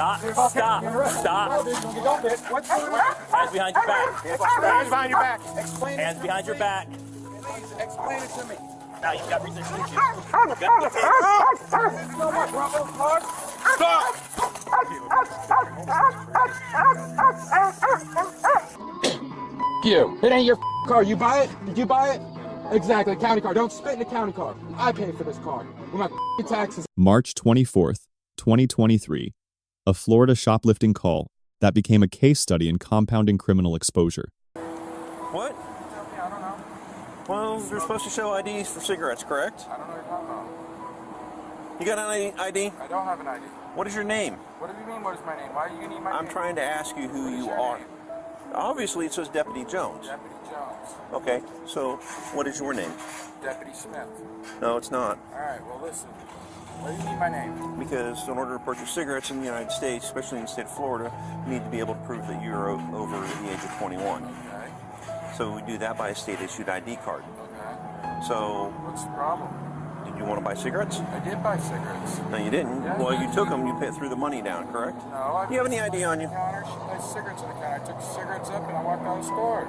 Stop. Stop. Stop. Hands behind your back. Hands behind your back. Hands behind your back. Explain it to me. Now you've got resistance issues. Stop! You. It ain't your car. You buy it? Did you buy it? Exactly. County car. Don't spit in the county car. I pay for this car. With my taxes. March 24th, 2023. A Florida shoplifting call that became a case study in compounding criminal exposure. What? I don't know. Well, they're supposed to show IDs for cigarettes, correct? I don't know what you're talking about. You got an ID? I don't have an ID. What is your name? What do you mean, what is my name? Why do you need my name? I'm trying to ask you who you your are. name? Obviously, it says Deputy Jones. Deputy Jones. Okay, so what is your name? Deputy Smith. No, it's not. Alright, well listen. Why do you need my name? Because in order to purchase cigarettes in the United States, especially in the state of Florida, you need to be able to prove that you're over the age of 21. Okay. So we do that by a state-issued ID card. Okay. So, What's the problem? did you want to buy cigarettes? I did buy cigarettes. No, you didn't. Yeah, Well, I you did. took them, you threw the money down, correct? No, Do you have any ID on you? Counter, she placed cigarettes on the counter. I took cigarettes up and I walked out of the store.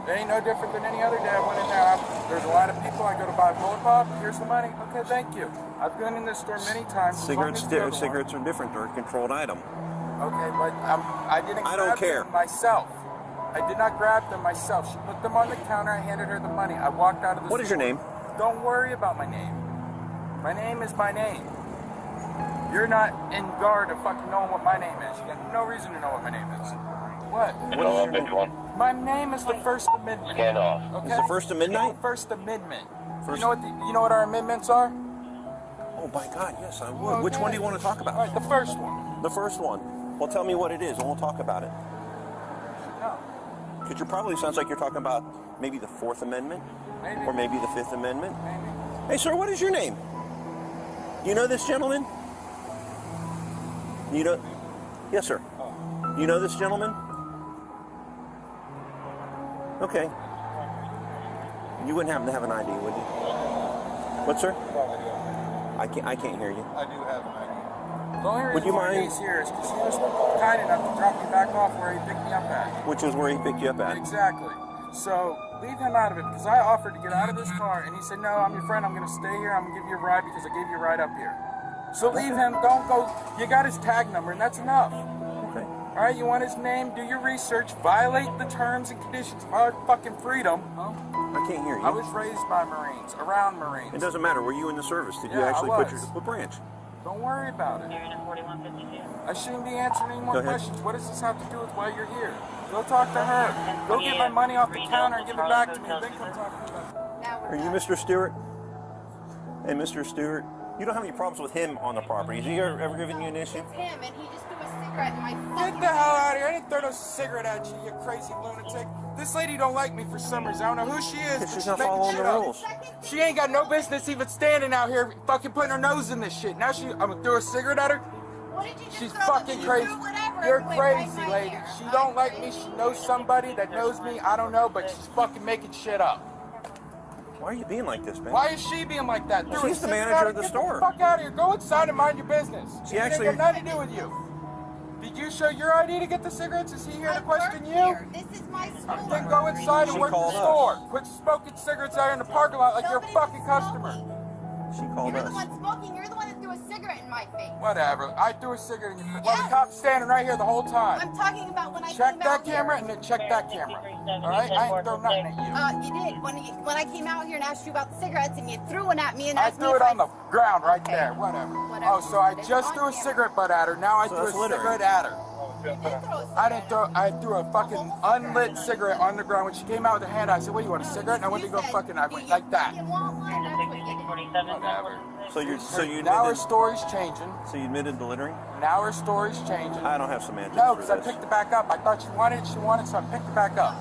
It ain't no different than any other day. I went in there. There's a lot of people. I go to buy a bullet pop. Here's the money. Okay, thank you. I've been in this store many times. Cigarettes are different. They're a controlled item. Okay, but I didn't I grab don't care. them myself. I did not grab them myself. She put them on the counter. I handed her the money. I walked out of the store. What is your name? Don't worry about my name. My name is my name. You're not in guard of fucking knowing what my name is. You got no reason to know what my name is. What? What is your name? My name is the First Amendment. Scan off. Okay? Is the First Amendment? The First Amendment. First- You know what our amendments are? Oh my God, yes, I would. Okay. Which one do you want to talk about? All right, the first one. The first one. Well, tell me what it is, and we'll talk about it. No. Because you probably sounds like you're talking about maybe the Fourth Amendment, Maybe. or maybe the Fifth Amendment. Maybe. Hey, sir, what is your name? You know this gentleman? You know? Yes, sir. You know this gentleman? Okay. You wouldn't happen to have an ID, would you? What, sir? I can't hear you. I do have an ID. The only Would reason you why mind- he's here is because he was kind enough to drop me back off where he picked me up at. Which is where he picked you up at. Exactly. So leave him out of it because I offered to get out of this car and he said, no, I'm your friend. I'm going to stay here. I'm going to give you a ride because I gave you a ride up here. So leave him. Don't go. You got his tag number and that's enough. Okay. All right, you want his name, do your research, violate the terms and conditions of our fucking freedom. I can't hear you. I was raised by Marines, around Marines. It doesn't matter. Were you in the service? Did you Yeah, I actually was. what branch? Don't worry about it. I shouldn't be answering any more Go ahead. questions. What does this have to do with why you're here? Go talk to her. Go get my money off the counter and give it back to me, and then come talk to me about it. Are you Mr. Stewart? Hey, Mr. Stewart. You don't have any problems with him on the property. Has he ever given you an issue? It's him, and he just threw a cigarette in my Get the hell out of here. I didn't throw no cigarette at you, you crazy lunatic. This lady don't like me for some reason. I don't know who she is, but She's she's not making following shit the up. rules. She ain't got no business even standing out here fucking putting her nose in this shit. Now I'm gonna throw a cigarette at her? What did you just She's throw? fucking You crazy. threw whatever. You're It went right crazy, in my lady. ear. She don't like me. She knows somebody that knows me. I don't know, but she's fucking making shit up. Why are you being like this, man? Why is she being like that? Threw a She's the cigarette manager at of the her? store. Get the fuck out of here. Go inside and mind your business. She It actually- ain't got nothing to do with you. Did you show your ID to get the cigarettes? Is he here to I question work you? here. This is my store. Then go inside and She work the called us. store. Quit smoking cigarettes out here in the parking lot like you're a Nobody fucking was customer. smoking. She called You're us. the one smoking. You're the one that threw a cigarette in my face. Whatever. I threw a cigarette in your face. Well, the Yes. cop's standing right here the whole time. I'm talking about when I Check came that out camera here. and then check that camera. All right? I ain't throw nothing at you. You did. When I came out here and asked you about the cigarettes, and you threw one at me and I asked me threw if it on I... the ground right Okay. there. Whatever. Whatever. Oh, so I It's just on threw a camera. cigarette butt at her. Now I So threw a that's littering. cigarette at her. You did throw a cigarette. I didn't throw. I threw a fucking unlit cigarette on the ground. When she came out with her hand, I said, "What do you want, a cigarette?" And I went to go fucking. I went like that. You want one? That's what you did. Whatever. So you Now her admitted, story's changing. so you admitted the littering? Now her story's changing. I don't have semantics No, for because I this. picked it back up. I thought she wanted it, so I picked it back up.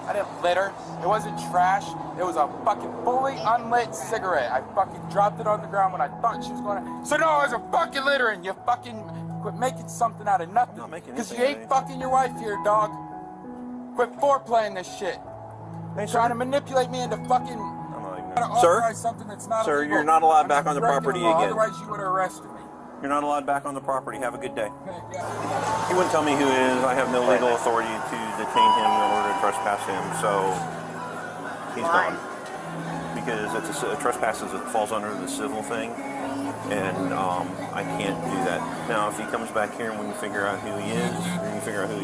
I didn't litter. It wasn't trash. It was a fucking fully unlit cigarette. I fucking dropped it on the ground when I thought she was going to. So no, it was a fucking littering. You fucking quit making something out of nothing. Not making Because you anything ain't out of fucking your wife here, dog. Quit foreplaying this shit. Hey, Trying sir. to manipulate me into fucking. I'm not even Trying to Sir? authorize something that's not Sir, illegal. you're not allowed back Under on the regular property law, again. Otherwise, you would have arrested me. You're not allowed back on the property. Have a good day. He wouldn't tell me who he is. I have no legal authority to detain him in order to trespass him, so he's gone. Because it's a trespass falls under the civil thing, and I can't do that. Now, if he comes back here and when you figure out who he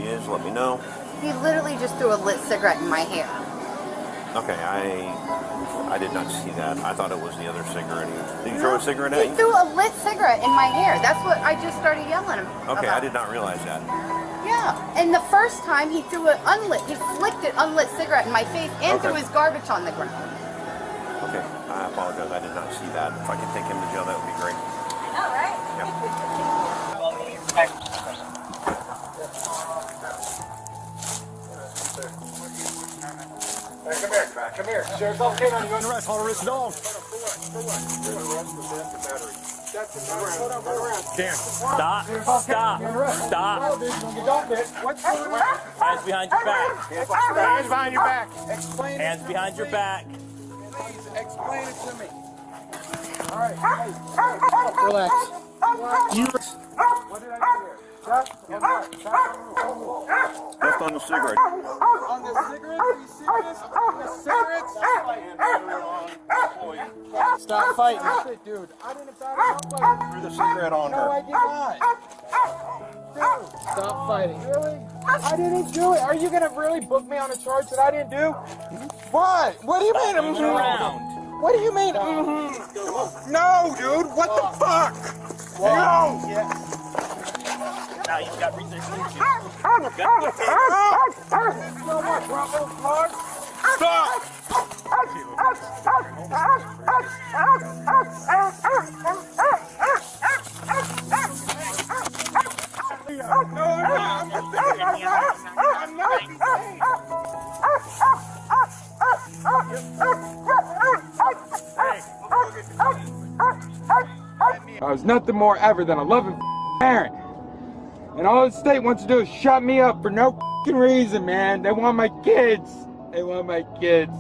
is, let me know. He literally just threw a lit cigarette in my hair. Okay, I did not see that. I thought it was the other cigarette. Did you throw a cigarette at you? He threw a lit cigarette in my hair. That's what I just started yelling about. Okay, I did not realize that. Yeah, and the first time he threw an he flicked an unlit cigarette in my face and threw his garbage on the ground. Okay, I apologize. I did not see that. If I could take him to jail, that would be great. All right. Yeah. Hey, come here. Sheriff's Office K-9, you're under arrest. Hold arrest dog. Stop. What's going on? Hands behind your back. Hands behind your back. Explain Hands behind your back. Please explain it to me. All right. Hey, relax. What did I do here? Left on the cigarette. On the cigarettes? Are you serious? On the cigarettes? Stop fighting. Shit, dude. I didn't fight. Threw the cigarette on No, I her. did not. Dude, stop fighting. Really? I didn't do it. Are you gonna really book me on a charge that I didn't do? What? What do you mean? Around. What do you mean? No, dude. What the fuck? No. Now you've got resistance. No more trouble, Clark. Stop. I was nothing more ever than a loving parent. And all the state wants to do is shut me up for no reason, man. They want my kids. They want my kids.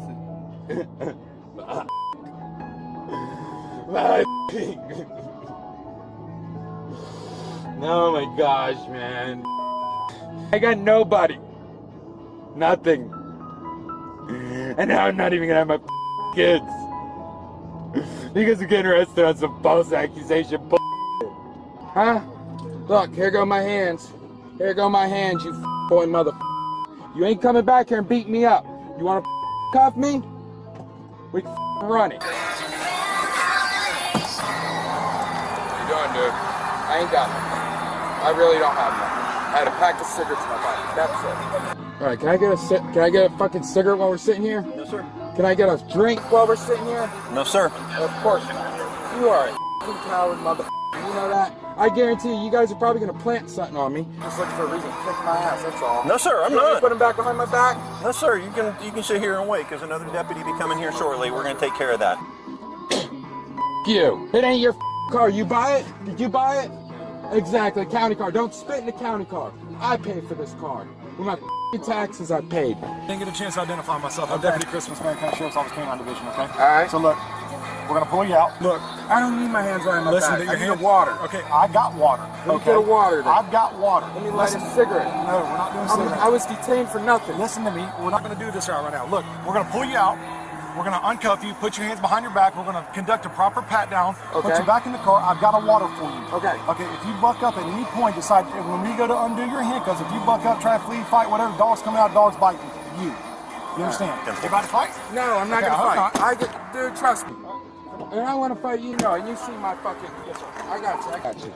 Oh my gosh, man. I got nobody. Nothing. And now I'm not even gonna have my kids. Because of getting arrested on some false accusation bullshit. Huh? Look, here go my hands. Here go my hands, you boy mother. You ain't coming back here and beat me up. You wanna cuff me? We can run it. What you doing, dude? I ain't got nothing. I really don't have nothing. I had a pack of cigarettes in my pocket. That's it. All right, can I get a fucking cigarette while we're sitting here? No, sir. Can I get a drink while we're sitting here? No, sir. Of course not. You are a fucking coward, mother. You know that? I guarantee you guys are probably gonna plant something on me. Just looking for a reason to kick my ass. That's all. No, sir. I'm You want me to not. put him back behind my back? No, sir. You can sit here and wait because another deputy will be coming here shortly. We're gonna take care of that. You. It ain't your car. You buy it? Did you buy it? Exactly. County car. Don't spit in the county car. I paid for this car. With my taxes I paid. Didn't get a chance to identify myself. I'm Deputy Christmas, Marion County Sheriff's Office K-9 Division, okay? All right. So look, we're gonna pull you out. Look, I don't need my hands on my listen back. to your I need hands. water. Okay, I got water. Let me get a water then. I've got water. Let me light a cigarette. No, we're not doing cigarettes. I was detained for nothing. Listen to me. We're not gonna do this right now. Look, we're gonna pull you out. We're gonna uncuff you, put your hands behind your back. We're gonna conduct a proper pat down. Okay. Put you back in the car. I've got a water for you. Okay. Okay, if you buck up at any point, decide when we go to undo your handcuffs, if you buck up, try to flee, fight, whatever, dogs coming out, dogs biting you. You understand? You about to fight? No, I'm not Okay, gonna I fight. hope Dude, trust me. And I want to fight you. No, you see my fucking. Yes, sir. I got you.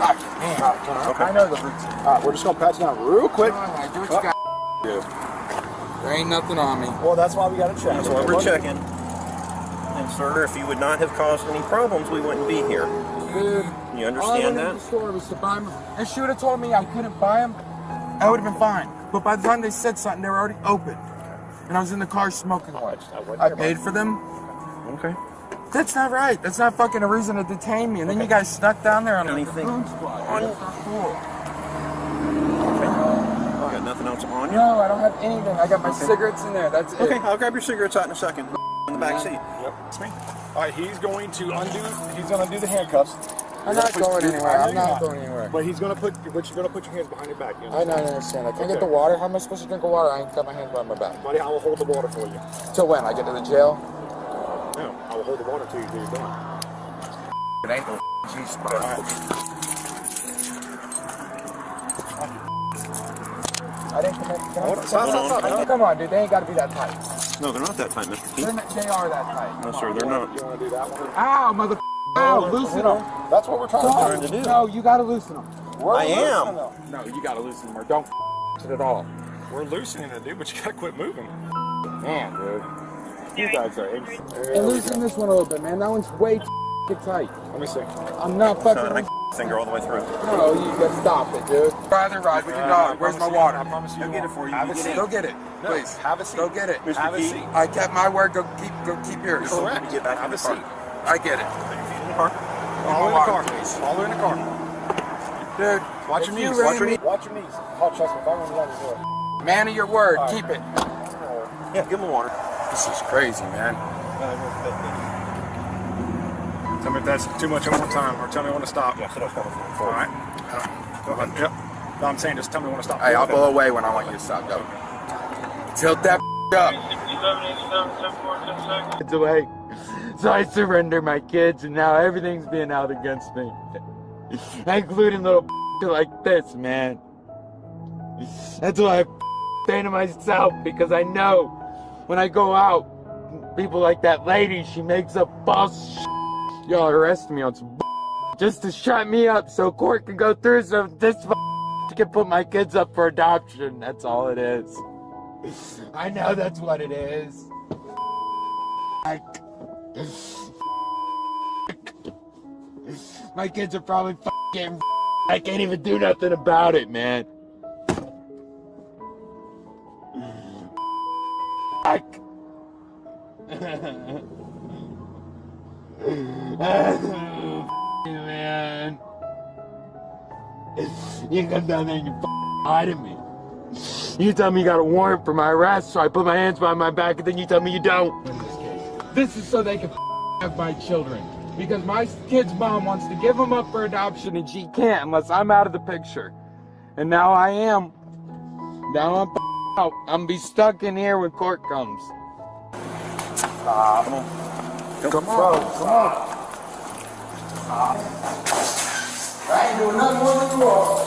Okay. I know the routine. All right, we're just gonna pat you down real quick. Do what you got to do. There ain't nothing on me. Well, that's why we got to check. That's why we're checking. And sir, if you would not have caused any problems, we wouldn't be here. Dude, You all I understand went to that? the store was to buy them. And she would have told me I couldn't buy them, I would have been fine. But by the time they said something, they were already open. And I was in the car smoking one. I paid for them. Okay. That's not right. That's not fucking a reason to detain me. And then you guys snuck down there on like a Anything food squad. on- That's not cool. You got nothing else on you? No, I don't have anything. I got my cigarettes in there. That's it. Okay, I'll grab your cigarettes out in a second. In the back seat. Yep, it's me. All right, he's gonna undo the handcuffs. I'm not going anywhere. I'm not going anywhere. But you're gonna put your hands behind your back. You I understand. I can't get the water. How am I supposed to drink the water? I ain't got my hands behind my back. Buddy, I will hold the water for you. Till when? I get to the jail? No, I will hold the water till you're done. It ain't no G-spot. I didn't commit. Stop. Come on, dude. They ain't got to be that tight. No, they're not that tight, Mr. T. They are that tight. No, sir, they're not. You want to do that one? Ow, mother. Ow, loosen them. That's what we're trying to do. No, you got to loosen them. I am. No, you got to loosen them or don't it at all. We're loosening it, dude, but you gotta quit moving. Man, dude. You guys are And loosen this one a little bit, man. That one's way tight. Let me see. Son, I'm not fucking. I finger all the way through. No, you gotta stop it, dude. Rather ride with your dog. Where's my water? I promise you. I'll get it for you. Have a seat. Go get it, please. Have a seat. Go get it. Have a seat. I kept my word. Go keep yours. Correct. Get back in Have the a car. seat. I get it, Put your feet in the car. All in the car, please. All in the car. dude. Watch your knees. Watch your knees. Watch your knees. Oh, trust me. If I want to run the door. Man of your word. Keep it. Yeah, give them water. This is crazy, man. Tell me if that's too much one more time, or tell me when to stop. Yeah, so that's coming from the All floor. right. Go ahead. Yep. No, I'm saying just tell me when to stop. Hey, I'll pull away when I want you to stop. Go. Tilt that up. It's away. So I surrender my kids, and now everything's being held against me, including little like this, man. That's why I say to myself, because I know when I go out, people like that lady, she makes up false y'all arrest me on some just to shut me up so court can go through, so this can put my kids up for adoption. That's all it is. I know that's what it is. My kids are probably getting. I can't even do nothing about it, man. Man, you come down there and you hiding me. You tell me you got a warrant for my arrest, so I put my hands behind my back, and then you tell me you don't. In this case, this is so they can have my children, because my kid's mom wants to give them up for adoption, and she can't unless I'm out of the picture. And now I am. Now I'm out. I'm gonna be stuck in here when court comes. Come on. I ain't doing nothing more than you are.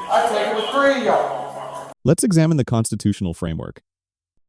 I take it with three of y'all. Let's examine the constitutional framework.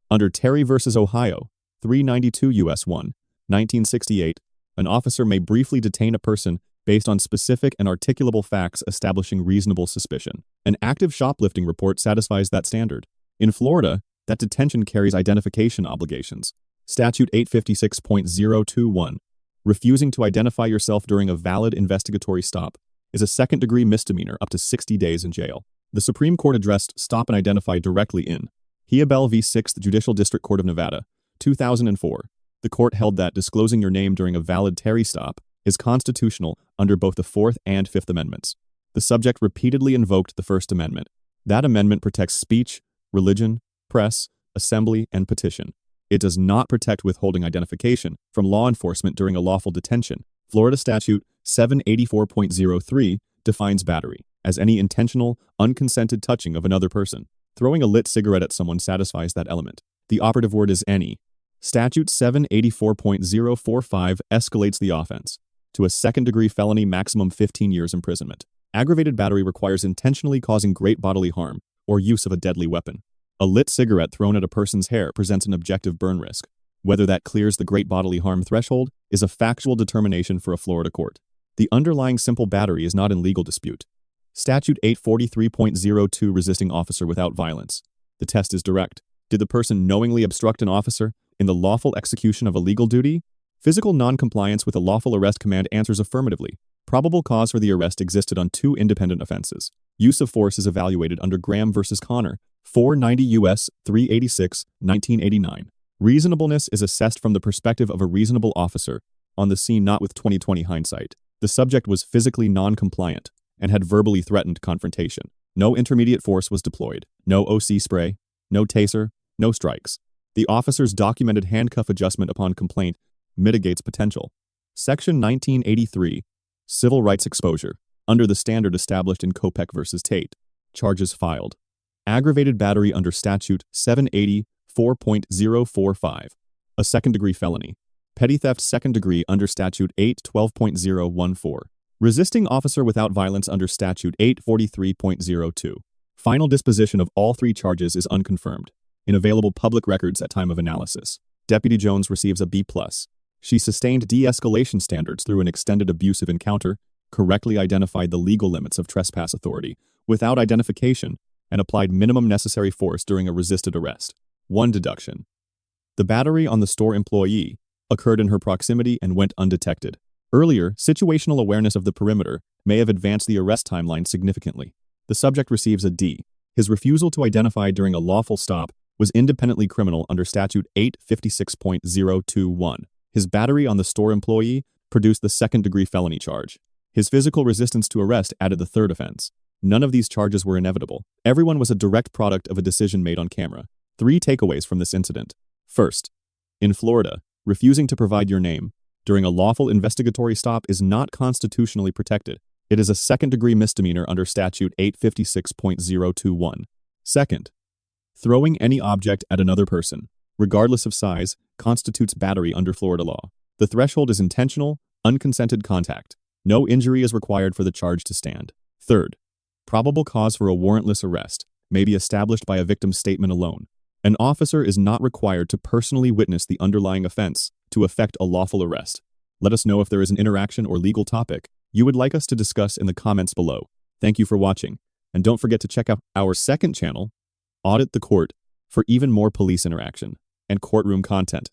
Under Terry v. Ohio, 392 U.S. 1, 1968, an officer may briefly detain a person based on specific and articulable facts establishing reasonable suspicion. An active shoplifting report satisfies that standard. In Florida, that detention carries identification obligations. Statute 856.021, refusing to identify yourself during a valid investigatory stop, is a second-degree misdemeanor up to 60 days in jail. The Supreme Court addressed stop and identify directly in Hiabel v. 6th Judicial District Court of Nevada, 2004. The court held that disclosing your name during a valid Terry stop is constitutional under both the Fourth and Fifth Amendments. The subject repeatedly invoked the First Amendment. That amendment protects speech, religion, press, assembly, and petition. It does not protect withholding identification from law enforcement during a lawful detention. Florida Statute 784.03 defines battery as any intentional, unconsented touching of another person. Throwing a lit cigarette at someone satisfies that element. The operative word is any. Statute 784.045 escalates the offense to a second-degree felony, maximum 15 years imprisonment. Aggravated battery requires intentionally causing great bodily harm or use of a deadly weapon. A lit cigarette thrown at a person's hair presents an objective burn risk. Whether that clears the great bodily harm threshold is a factual determination for a Florida court. The underlying simple battery is not in legal dispute. Statute 843.02 resisting officer without violence. The test is direct. Did the person knowingly obstruct an officer in the lawful execution of a legal duty? Physical noncompliance with a lawful arrest command answers affirmatively. Probable cause for the arrest existed on two independent offenses. Use of force is evaluated under Graham v. Connor, 490 U.S. 386, 1989. Reasonableness is assessed from the perspective of a reasonable officer on the scene, not with 20/20 hindsight. The subject was physically non-compliant and had verbally threatened confrontation. No intermediate force was deployed. No OC spray, no taser, no strikes. The officer's documented handcuff adjustment upon complaint mitigates potential. Section 1983, Civil Rights Exposure, under the standard established in Kopech v. Tate. Charges filed. Aggravated battery under Statute 784.045, a second-degree felony. Petty theft second degree under Statute 812.014. Resisting officer without violence under Statute 843.02. Final disposition of all three charges is unconfirmed. In available public records at time of analysis, Deputy Jones receives a B+. She sustained de-escalation standards through an extended abusive encounter, correctly identified the legal limits of trespass authority without identification, and applied minimum necessary force during a resisted arrest. 1 deduction. The battery on the store employee occurred in her proximity and went undetected. Earlier, situational awareness of the perimeter may have advanced the arrest timeline significantly. The subject receives a D. His refusal to identify during a lawful stop was independently criminal under Statute 856.021. His battery on the store employee produced the second-degree felony charge. His physical resistance to arrest added the third offense. None of these charges were inevitable. Everyone was a direct product of a decision made on camera. 3 takeaways from this incident. First, in Florida, refusing to provide your name during a lawful investigatory stop is not constitutionally protected. It is a second-degree misdemeanor under Statute 856.021. Second, throwing any object at another person, regardless of size, constitutes battery under Florida law. The threshold is intentional, unconsented contact. No injury is required for the charge to stand. Third, probable cause for a warrantless arrest may be established by a victim's statement alone. An officer is not required to personally witness the underlying offense to effect a lawful arrest. Let us know if there is an interaction or legal topic you would like us to discuss in the comments below. Thank you for watching, and don't forget to check out our second channel, Audit the Court, for even more police interaction and courtroom content.